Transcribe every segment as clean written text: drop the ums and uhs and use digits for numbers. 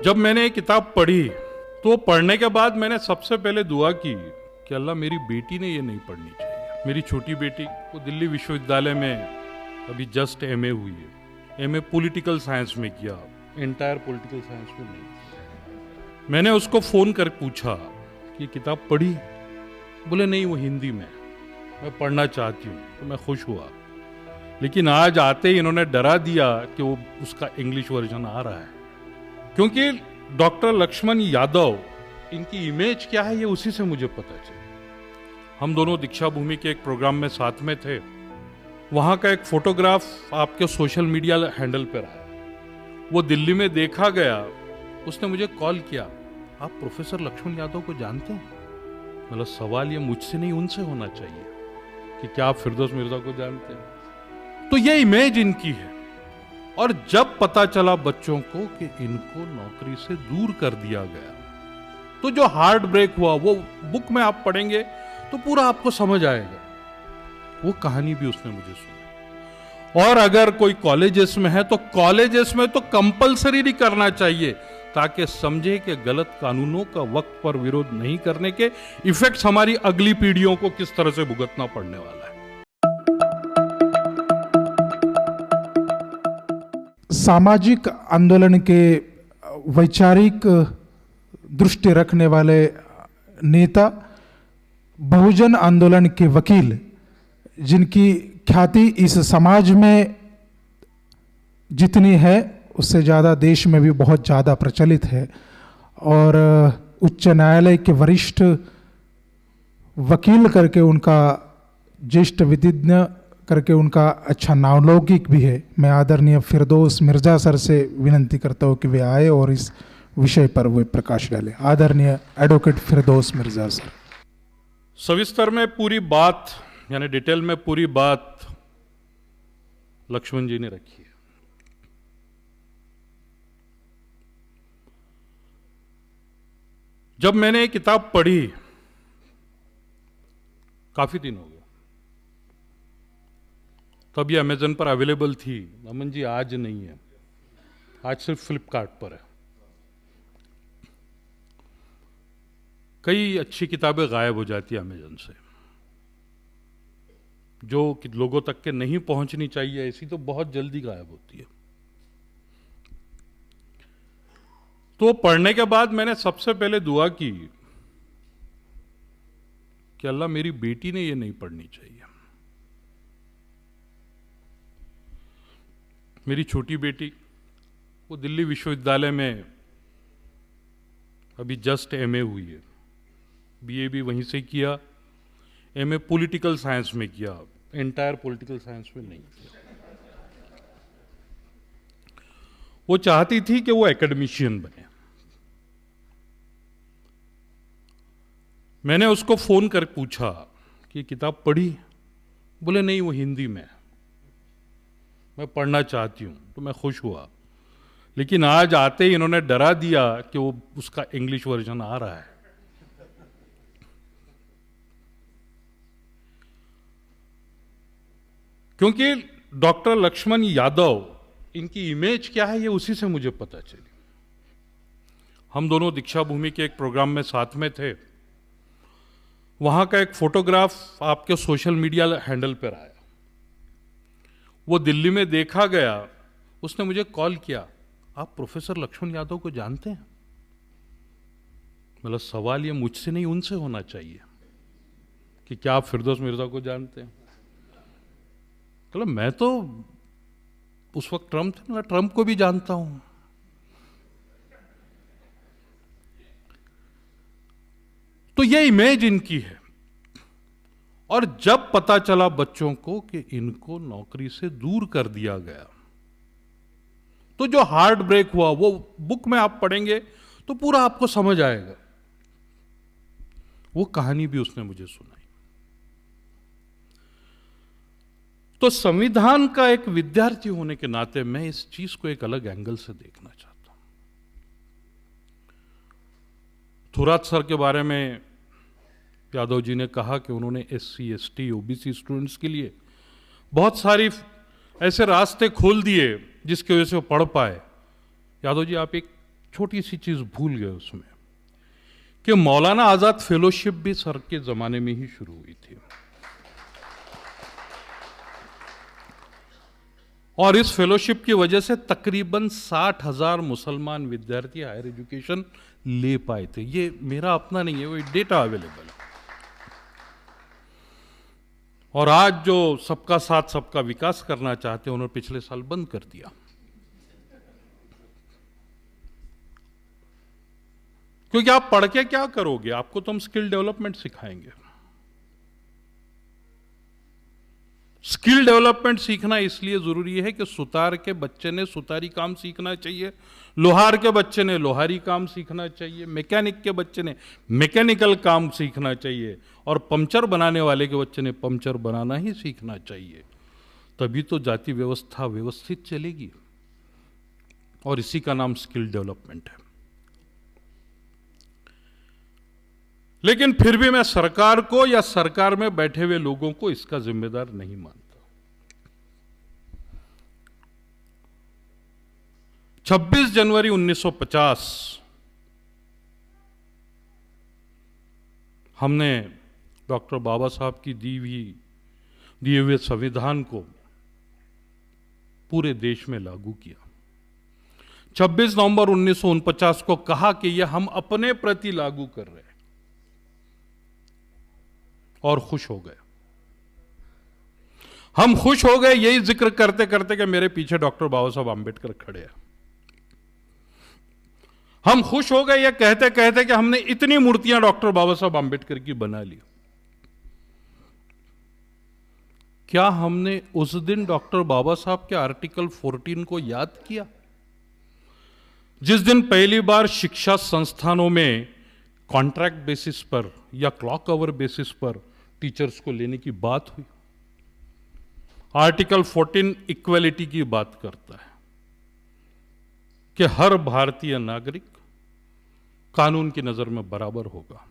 जब मैंने ये किताब पढ़ी तो पढ़ने के बाद मैंने सबसे पहले दुआ की कि अल्लाह मेरी बेटी ने ये नहीं पढ़नी चाहिए। मेरी छोटी बेटी वो दिल्ली विश्वविद्यालय में अभी जस्ट एमए हुई है। एमए पॉलिटिकल साइंस में किया, एंटायर पॉलिटिकल साइंस में नहीं। मैंने उसको फ़ोन कर पूछा कि किताब पढ़ी? बोले नहीं, वो हिंदी में, मैं पढ़ना चाहती हूँ। तो मैं खुश हुआ, लेकिन आज आते ही इन्होंने डरा दिया कि वो उसका इंग्लिश वर्जन आ रहा है, क्योंकि डॉक्टर लक्ष्मण यादव, इनकी इमेज क्या है ये उसी से मुझे पता चला। हम दोनों दीक्षा भूमि के एक प्रोग्राम में साथ में थे। वहाँ का एक फोटोग्राफ आपके सोशल मीडिया हैंडल पर आया, वो दिल्ली में देखा गया। उसने मुझे कॉल किया, आप प्रोफेसर लक्ष्मण यादव को जानते हैं? मतलब सवाल ये मुझसे नहीं उनसे होना चाहिए कि क्या आप फिरदौस मिर्जा को जानते हैं। तो ये इमेज इनकी है। और जब पता चला बच्चों को कि इनको नौकरी से दूर कर दिया गया, तो जो हार्ट ब्रेक हुआ वो बुक में आप पढ़ेंगे तो पूरा आपको समझ आएगा। वो कहानी भी उसने मुझे सुनाई। और अगर कोई कॉलेजेस में है तो कॉलेजेस में तो कंपलसरी नहीं करना चाहिए, ताकि समझे कि गलत कानूनों का वक्त पर विरोध नहीं करने के इफेक्ट्स हमारी अगली पीढ़ियों को किस तरह से भुगतना पड़ने वाला है। सामाजिक आंदोलन के वैचारिक दृष्टि रखने वाले नेता, बहुजन आंदोलन के वकील, जिनकी ख्याति इस समाज में जितनी है उससे ज़्यादा देश में भी बहुत ज़्यादा प्रचलित है, और उच्च न्यायालय के वरिष्ठ वकील करके उनका, ज्येष्ठ विधिज्ञ करके उनका अच्छा नामलौकिक भी है। मैं आदरणीय फिरदौस मिर्जा सर से विनती करता हूँ कि वे आए और इस विषय पर वे प्रकाश डालें। आदरणीय एडवोकेट फिरदौस मिर्जा सर। सविस्तर में पूरी बात, यानी डिटेल में पूरी बात लक्ष्मण जी ने रखी है। जब मैंने ये किताब पढ़ी, काफी दिन हो गए, तब ये अमेजन पर अवेलेबल थी। अमन जी आज नहीं है, आज सिर्फ फ्लिपकार्ट पर है। कई अच्छी किताबें गायब हो जाती है अमेजन से, जो कि लोगों तक के नहीं पहुंचनी चाहिए, ऐसी तो बहुत जल्दी गायब होती है। तो पढ़ने के बाद मैंने सबसे पहले दुआ की कि अल्लाह मेरी बेटी ने ये नहीं पढ़नी चाहिए। मेरी छोटी बेटी वो दिल्ली विश्वविद्यालय में अभी जस्ट एमए हुई है। बीए भी वहीं से किया, एमए पॉलिटिकल साइंस में किया, एंटायर पॉलिटिकल साइंस में नहीं किया। वो चाहती थी कि वो एकेडमिशियन बने। मैंने उसको फोन कर पूछा कि किताब पढ़ी? बोले नहीं, वो हिंदी में, मैं पढ़ना चाहती हूँ। तो मैं खुश हुआ, लेकिन आज आते ही इन्होंने डरा दिया कि वो उसका इंग्लिश वर्जन आ रहा है। क्योंकि डॉक्टर लक्ष्मण यादव, इनकी इमेज क्या है ये उसी से मुझे पता चली। हम दोनों दीक्षा भूमि के एक प्रोग्राम में साथ में थे। वहाँ का एक फोटोग्राफ आपके सोशल मीडिया हैंडल पर आया, वो दिल्ली में देखा गया। उसने मुझे कॉल किया, आप प्रोफेसर लक्ष्मण यादव को जानते हैं? मतलब सवाल ये मुझसे नहीं उनसे होना चाहिए कि क्या आप फिरदौस मिर्जा को जानते हैं? मतलब मैं तो उस वक्त ट्रम्प थे, मैं ट्रम्प को भी जानता हूं। तो ये इमेज इनकी है। और जब पता चला बच्चों को कि इनको नौकरी से दूर कर दिया गया, तो जो हार्ट ब्रेक हुआ वो बुक में आप पढ़ेंगे तो पूरा आपको समझ आएगा। वो कहानी भी उसने मुझे सुनाई। तो संविधान का एक विद्यार्थी होने के नाते मैं इस चीज को एक अलग एंगल से देखना चाहता हूं। थोराट सर के बारे में यादव जी ने कहा कि उन्होंने SC, ST, OBC स्टूडेंट्स के लिए बहुत सारी ऐसे रास्ते खोल दिए जिसकी वजह से वो पढ़ पाए। यादव जी, आप एक छोटी सी चीज भूल गए उसमें कि मौलाना आजाद फेलोशिप भी सर के जमाने में ही शुरू हुई थी, और इस फेलोशिप की वजह से तकरीबन 60,000 मुसलमान विद्यार्थी हायर एजुकेशन ले पाए थे। ये मेरा अपना नहीं है, वो डेटा अवेलेबल है। और आज जो सबका साथ सबका विकास करना चाहते हैं, उन्होंने पिछले साल बंद कर दिया, क्योंकि आप पढ़ के क्या करोगे? आपको तो हम स्किल डेवलपमेंट सिखाएंगे। स्किल डेवलपमेंट सीखना इसलिए जरूरी है कि सुतार के बच्चे ने सुतारी काम सीखना चाहिए, लोहार के बच्चे ने लोहारी काम सीखना चाहिए, मैकेनिक के बच्चे ने मैकेनिकल काम सीखना चाहिए, और पंचर बनाने वाले के बच्चे ने पंचर बनाना ही सीखना चाहिए। तभी तो जाति व्यवस्था व्यवस्थित चलेगी, और इसी का नाम स्किल डेवलपमेंट है। लेकिन फिर भी मैं सरकार को या सरकार में बैठे हुए लोगों को इसका जिम्मेदार नहीं मानता। 26 जनवरी 1950 हमने डॉक्टर बाबा साहब की दिए हुए संविधान को पूरे देश में लागू किया। 26 नवंबर 1949 को कहा कि यह हम अपने प्रति लागू कर रहे हैं, और खुश हो गए। हम खुश हो गए यही जिक्र करते करते कि मेरे पीछे डॉक्टर बाबा साहब आंबेडकर खड़े हैं। हम खुश हो गए यह कहते कहते कि हमने इतनी मूर्तियां डॉक्टर बाबा साहब आंबेडकर की बना ली। क्या हमने उस दिन डॉक्टर बाबा साहब के आर्टिकल 14 को याद किया, जिस दिन पहली बार शिक्षा संस्थानों में कॉन्ट्रैक्ट बेसिस पर या क्लॉक आवर बेसिस पर टीचर्स को लेने की बात हुई? आर्टिकल 14 इक्वलिटी की बात करता है कि हर भारतीय नागरिक कानून की नजर में बराबर होगा।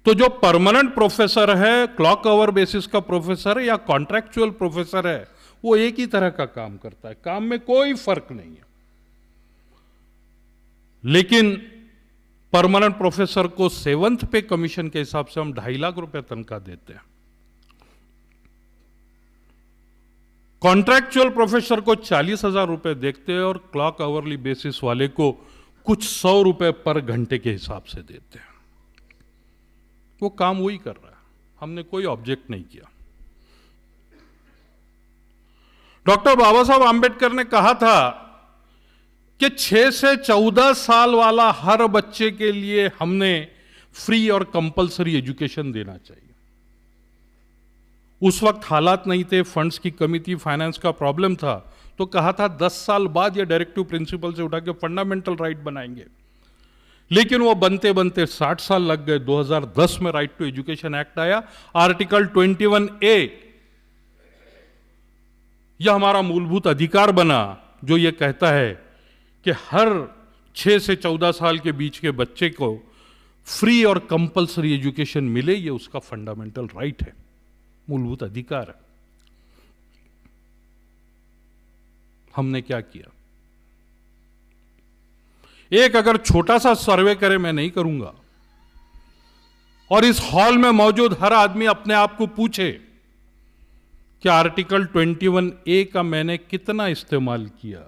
तो जो परमानेंट प्रोफेसर है, क्लॉक आवर बेसिस का प्रोफेसर है या कॉन्ट्रैक्चुअल प्रोफेसर है, वो एक ही तरह का काम करता है, काम में कोई फर्क नहीं है। लेकिन परमानेंट प्रोफेसर को 7th पे कमीशन के हिसाब से हम 2.5 लाख रुपए तनख्वाह देते हैं। कॉन्ट्रैक्चुअल प्रोफेसर को 40,000 रुपए देखते हैं, और क्लॉक आवरली बेसिस वाले को कुछ 100 रुपए पर घंटे के हिसाब से देते हैं। वो काम वही कर रहा है, हमने कोई ऑब्जेक्ट नहीं किया। डॉक्टर बाबा साहब आंबेडकर ने कहा था कि 6 से 14 साल वाला हर बच्चे के लिए हमने फ्री और कंपलसरी एजुकेशन देना चाहिए। उस वक्त हालात नहीं थे, फंड्स की कमी थी, फाइनेंस का प्रॉब्लम था, तो कहा था 10 साल बाद ये डायरेक्टिव प्रिंसिपल से उठा के फंडामेंटल राइट बनाएंगे। लेकिन वो बनते बनते 60 साल लग गए। 2010 में राइट टू एजुकेशन एक्ट आया। आर्टिकल 21A यह हमारा मूलभूत अधिकार बना, जो ये कहता है कि हर 6 से 14 साल के बीच के बच्चे को फ्री और कंपलसरी एजुकेशन मिले, ये उसका फंडामेंटल राइट है, मूलभूत अधिकार है। हमने क्या किया? एक अगर छोटा सा सर्वे करे, मैं नहीं करूंगा, और इस हॉल में मौजूद हर आदमी अपने आप को पूछे कि आर्टिकल 21A का मैंने कितना इस्तेमाल किया,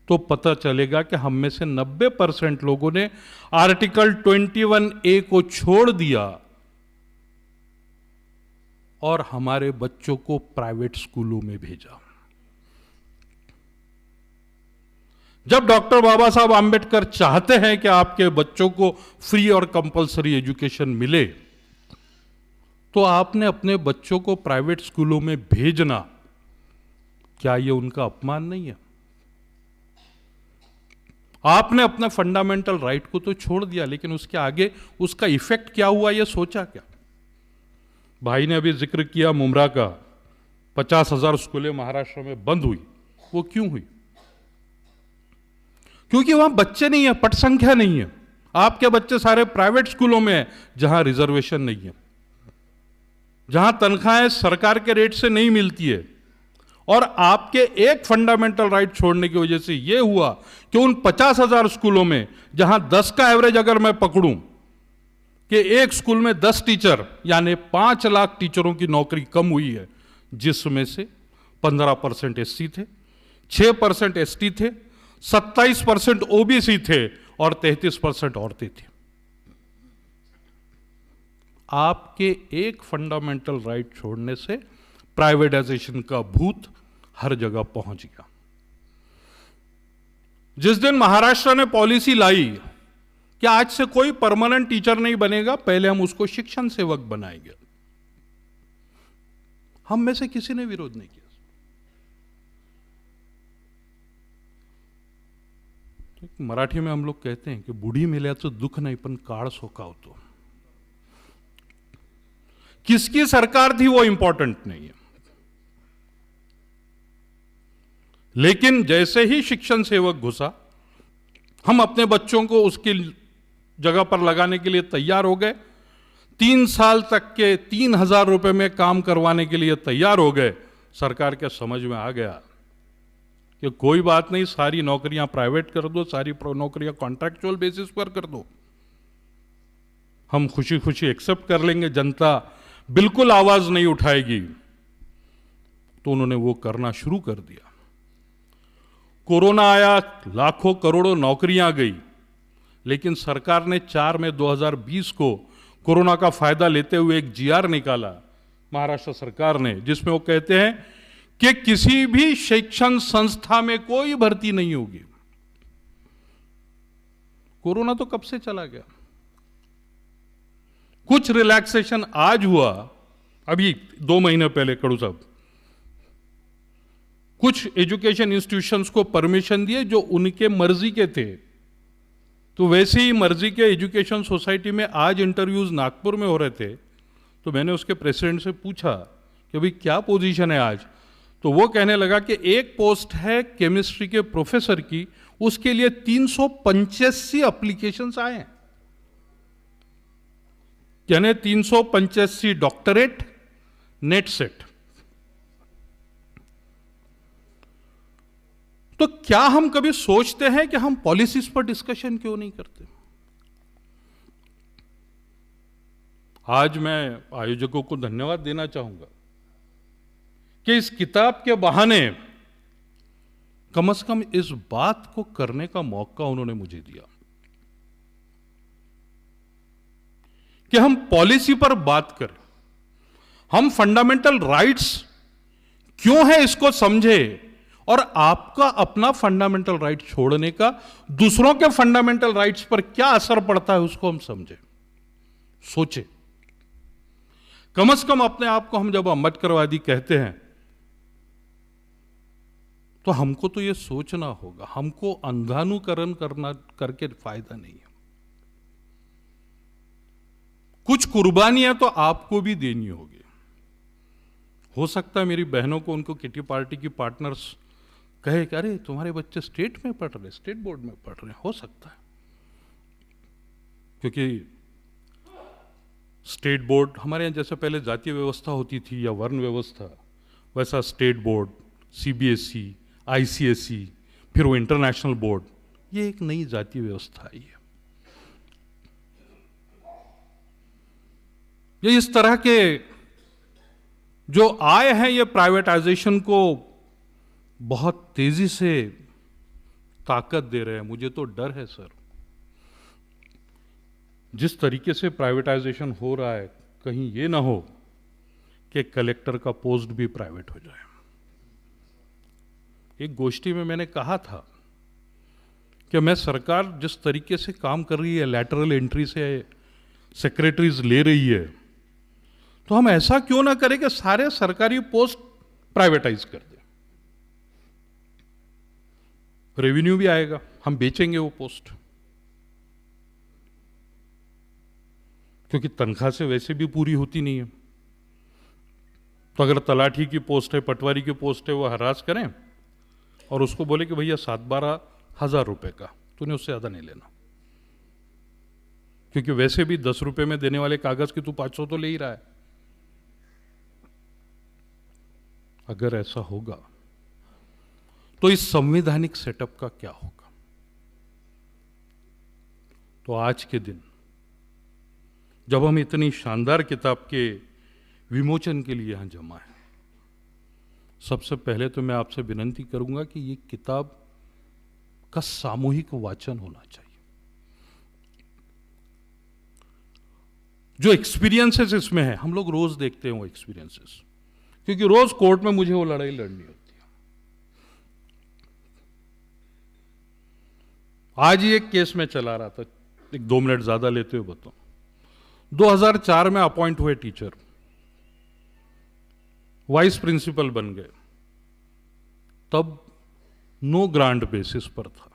तो पता चलेगा कि हम में से 90% लोगों ने आर्टिकल 21A को छोड़ दिया और हमारे बच्चों को प्राइवेट स्कूलों में भेजा। जब डॉक्टर बाबा साहब आंबेडकर चाहते हैं कि आपके बच्चों को फ्री और कंपलसरी एजुकेशन मिले, तो आपने अपने बच्चों को प्राइवेट स्कूलों में भेजना, क्या यह उनका अपमान नहीं है? आपने अपने फंडामेंटल राइट को तो छोड़ दिया, लेकिन उसके आगे उसका इफेक्ट क्या हुआ, यह सोचा क्या? भाई ने अभी जिक्र किया मुमरा का, 50,000 स्कूलें महाराष्ट्र में बंद हुई। वो क्यों हुई? क्योंकि वहां बच्चे नहीं है, पट संख्या नहीं है। आपके बच्चे सारे प्राइवेट स्कूलों में हैं, जहां रिजर्वेशन नहीं है, जहां तनख्वाहें सरकार के रेट से नहीं मिलती है, और आपके एक फंडामेंटल राइट छोड़ने की वजह से यह हुआ कि उन 50,000 स्कूलों में जहां 10 का एवरेज अगर मैं पकड़ूं कि एक स्कूल में 10 टीचर यानी 5 लाख टीचरों की नौकरी कम हुई है, जिसमें से 15% एससी थे, 6% एसटी थे, 27% ओबीसी थे और 33% औरतें थी। आपके एक फंडामेंटल राइट छोड़ने से प्राइवेटाइजेशन का भूत हर जगह पहुंच गया। जिस दिन महाराष्ट्र ने पॉलिसी लाई कि आज से कोई परमानेंट टीचर नहीं बनेगा, पहले हम उसको शिक्षण सेवक बनाएंगे, हम में से किसी ने विरोध नहीं किया। मराठी में हम लोग कहते हैं कि बूढ़ी मिल्याचं दुख नाही पण काळ सोकावतो। किसकी सरकार थी वो इंपॉर्टेंट नहीं है, लेकिन जैसे ही शिक्षण सेवक घुसा, हम अपने बच्चों को उसकी जगह पर लगाने के लिए तैयार हो गए। 3 साल तक के 3,000 रुपए में काम करवाने के लिए तैयार हो गए। सरकार के समझ में आ गया कि कोई बात नहीं, सारी नौकरियां प्राइवेट कर दो, सारी नौकरियां कॉन्ट्रैक्चुअल बेसिस पर कर दो, हम खुशी खुशी एक्सेप्ट कर लेंगे, जनता बिल्कुल आवाज नहीं उठाएगी। तो उन्होंने वो करना शुरू कर दिया। कोरोना आया, लाखों करोड़ों नौकरियां गई, लेकिन सरकार ने 4 मई 2020 को कोरोना का फायदा लेते हुए एक जीआर निकाला महाराष्ट्र सरकार ने, जिसमें वो कहते हैं कि किसी भी शिक्षण संस्था में कोई भर्ती नहीं होगी। कोरोना तो कब से चला गया। कुछ रिलैक्सेशन आज हुआ, अभी 2 महीने पहले कड़ू साहब, कुछ एजुकेशन इंस्टीट्यूशंस को परमिशन दिए जो उनके मर्जी के थे। तो वैसे ही मर्जी के एजुकेशन सोसाइटी में आज इंटरव्यूज नागपुर में हो रहे थे, तो मैंने उसके प्रेसिडेंट से पूछा कि भाई क्या पोजीशन है आज। तो वो कहने लगा कि एक पोस्ट है केमिस्ट्री के प्रोफेसर की, उसके लिए 385 एप्लीकेशंस आए हैं, यानी 385 डॉक्टरेट नेट सेट। तो क्या हम कभी सोचते हैं कि हम पॉलिसीज पर डिस्कशन क्यों नहीं करते। आज मैं आयोजकों को धन्यवाद देना चाहूंगा कि इस किताब के बहाने कम से कम इस बात को करने का मौका उन्होंने मुझे दिया कि हम पॉलिसी पर बात करें, हम फंडामेंटल राइट्स क्यों है इसको समझे, और आपका अपना फंडामेंटल राइट छोड़ने का दूसरों के फंडामेंटल राइट्स पर क्या असर पड़ता है उसको हम समझे, सोचे। कम से कम अपने आप को हम जब अम्बेडकरवादी कहते हैं तो हमको तो यह सोचना होगा, हमको अंधानुकरण करके फायदा नहीं है। कुछ कुर्बानियां तो आपको भी देनी होगी। हो सकता है मेरी बहनों को, उनको किटी पार्टी की पार्टनर्स कहे कि अरे तुम्हारे बच्चे स्टेट में पढ़ रहे, स्टेट बोर्ड में पढ़ रहे, हो सकता है, क्योंकि स्टेट बोर्ड हमारे यहां जैसे पहले जातीय व्यवस्था होती थी या वर्ण व्यवस्था, वैसा स्टेट बोर्ड, सीबीएसई, आईसीएसई, फिर वो इंटरनेशनल बोर्ड, ये एक नई जातीय व्यवस्था आई है। ये इस तरह के जो आए हैं, ये प्राइवेटाइजेशन को बहुत तेजी से ताकत दे रहे हैं। मुझे तो डर है सर, जिस तरीके से प्राइवेटाइजेशन हो रहा है, कहीं ये ना हो कि कलेक्टर का पोस्ट भी प्राइवेट हो जाए। एक गोष्ठी में मैंने कहा था कि मैं सरकार जिस तरीके से काम कर रही है, लैटरल एंट्री से सेक्रेटरीज ले रही है, तो हम ऐसा क्यों ना करें कि सारे सरकारी पोस्ट प्राइवेटाइज कर दें। रेवेन्यू भी आएगा, हम बेचेंगे वो पोस्ट, क्योंकि तनख्वाह से वैसे भी पूरी होती नहीं है। तो अगर तलाठी की पोस्ट है, पटवारी की पोस्ट है, वो हरास करें और उसको बोले कि भैया 7-12 हज़ार रुपए का, तूने उससे ज़्यादा नहीं लेना, क्योंकि वैसे भी 10 रुपए में देने वाले कागज की तू 500 तो ले ही रहा है। अगर ऐसा होगा तो इस संवैधानिक सेटअप का क्या होगा? तो आज के दिन जब हम इतनी शानदार किताब के विमोचन के लिए यहां जमा है, सबसे पहले तो मैं आपसे विनती करूंगा कि ये किताब का सामूहिक वाचन होना चाहिए। जो एक्सपीरियंसेस इसमें है, हम लोग रोज देखते हैं वो एक्सपीरियंसेस, क्योंकि रोज कोर्ट में मुझे वो लड़ाई लड़नी होती है। आज ही एक केस में चला रहा था, एक 2 मिनट ज्यादा लेते हुए बताऊं। 2004 में अपॉइंट हुए टीचर वाइस प्रिंसिपल बन गए, तब नो ग्रांट बेसिस पर था।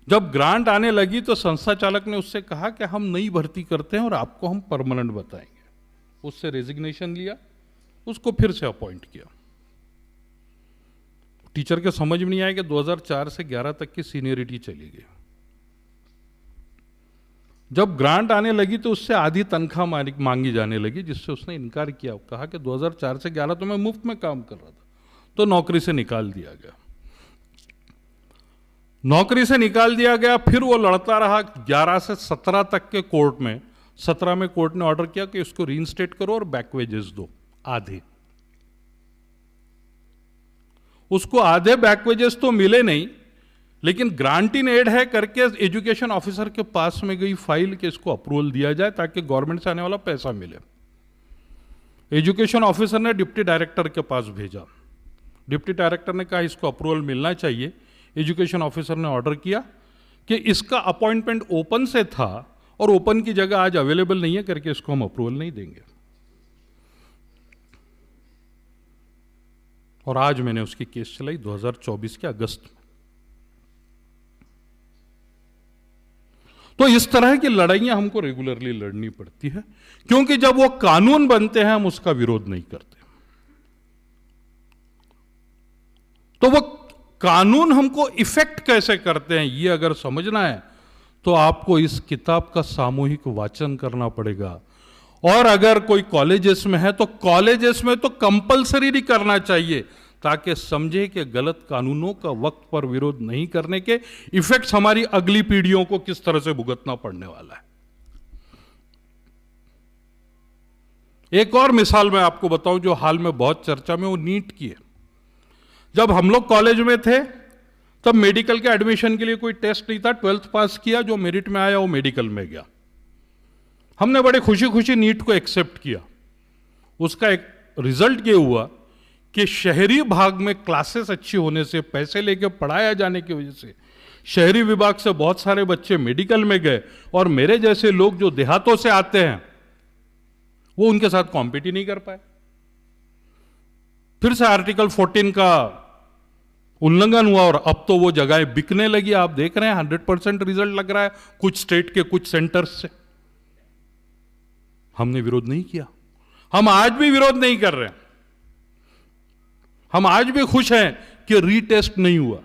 जब ग्रांट आने लगी तो संस्था चालक ने उससे कहा कि हम नई भर्ती करते हैं और आपको हम परमानेंट बताएंगे। उससे रेजिग्नेशन लिया, उसको फिर से अपॉइंट किया। टीचर के समझ में नहीं आया कि 2004 से 11 तक की सीनियरिटी चली गई। जब ग्रांट आने लगी तो उससे आधी तनख्वाह मांगी जाने लगी, जिससे उसने इनकार किया। कहा कि 2004 से 11 तो मैं मुफ्त में काम कर रहा था, तो नौकरी से निकाल दिया गया। नौकरी से निकाल दिया गया, फिर वो लड़ता रहा 11 से 17 तक के कोर्ट में। 17 में कोर्ट ने ऑर्डर किया कि उसको रीइंस्टेट करो और बैक वेजेस दो आधे। उसको आधे बैक वेजेस तो मिले नहीं, लेकिन ग्रांट इन एड है करके एजुकेशन ऑफिसर के पास में गई फाइल कि इसको अप्रूवल दिया जाए ताकि गवर्नमेंट से आने वाला पैसा मिले। एजुकेशन ऑफिसर ने डिप्टी डायरेक्टर के पास भेजा। डिप्टी डायरेक्टर ने कहा इसको अप्रूवल मिलना चाहिए। एजुकेशन ऑफिसर ने ऑर्डर किया कि इसका अपॉइंटमेंट ओपन से था और ओपन की जगह आज अवेलेबल नहीं है करके इसको हम अप्रूवल नहीं देंगे। और आज मैंने उसकी केस चलाई 2024 के अगस्त में। तो इस तरह की लड़ाइयां हमको रेगुलरली लड़नी पड़ती है, क्योंकि जब वो कानून बनते हैं हम उसका विरोध नहीं करते। तो वो कानून हमको इफेक्ट कैसे करते हैं, ये अगर समझना है तो आपको इस किताब का सामूहिक वाचन करना पड़ेगा। और अगर कोई कॉलेजेस में है तो कॉलेजेस में तो कंपलसरी नहीं करना चाहिए, ताकि समझे कि गलत कानूनों का वक्त पर विरोध नहीं करने के इफेक्ट्स हमारी अगली पीढ़ियों को किस तरह से भुगतना पड़ने वाला है। एक और मिसाल मैं आपको बताऊं जो हाल में बहुत चर्चा में, वो नीट की है। जब हम लोग कॉलेज में थे तब मेडिकल के एडमिशन के लिए कोई टेस्ट नहीं था। 12th पास किया, जो मेरिट में आया वो मेडिकल में गया। हमने बड़े खुशी खुशी नीट को एक्सेप्ट किया। उसका एक रिजल्ट ये हुआ कि शहरी भाग में क्लासेस अच्छी होने से, पैसे लेके पढ़ाया जाने की वजह से शहरी विभाग से बहुत सारे बच्चे मेडिकल में गए, और मेरे जैसे लोग जो देहातों से आते हैं वो उनके साथ कॉम्पीट ही नहीं कर पाए। फिर से आर्टिकल 14 का उल्लंघन हुआ और अब तो वो जगहें बिकने लगी। आप देख रहे हैं 100% रिजल्ट लग रहा है कुछ स्टेट के कुछ सेंटर्स से। हमने विरोध नहीं किया, हम आज भी विरोध नहीं कर रहे हैं। हम आज भी खुश हैं कि रीटेस्ट नहीं हुआ।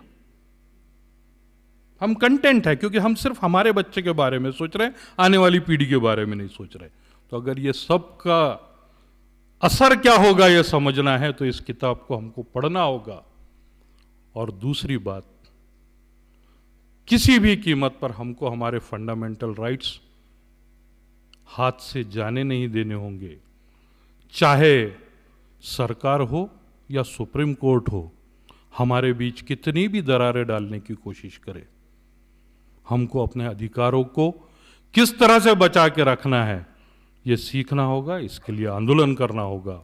हम कंटेंट है, क्योंकि हम सिर्फ हमारे बच्चे के बारे में सोच रहे हैं, आने वाली पीढ़ी के बारे में नहीं सोच रहे। तो अगर ये सब का असर क्या होगा ये समझना है तो इस किताब को हमको पढ़ना होगा। और दूसरी बात, किसी भी कीमत पर हमको हमारे फंडामेंटल राइट्स हाथ से जाने नहीं देने होंगे। चाहे सरकार हो या सुप्रीम कोर्ट हो, हमारे बीच कितनी भी दरारें डालने की कोशिश करे, हमको अपने अधिकारों को किस तरह से बचा के रखना है ये सीखना होगा। इसके लिए आंदोलन करना होगा।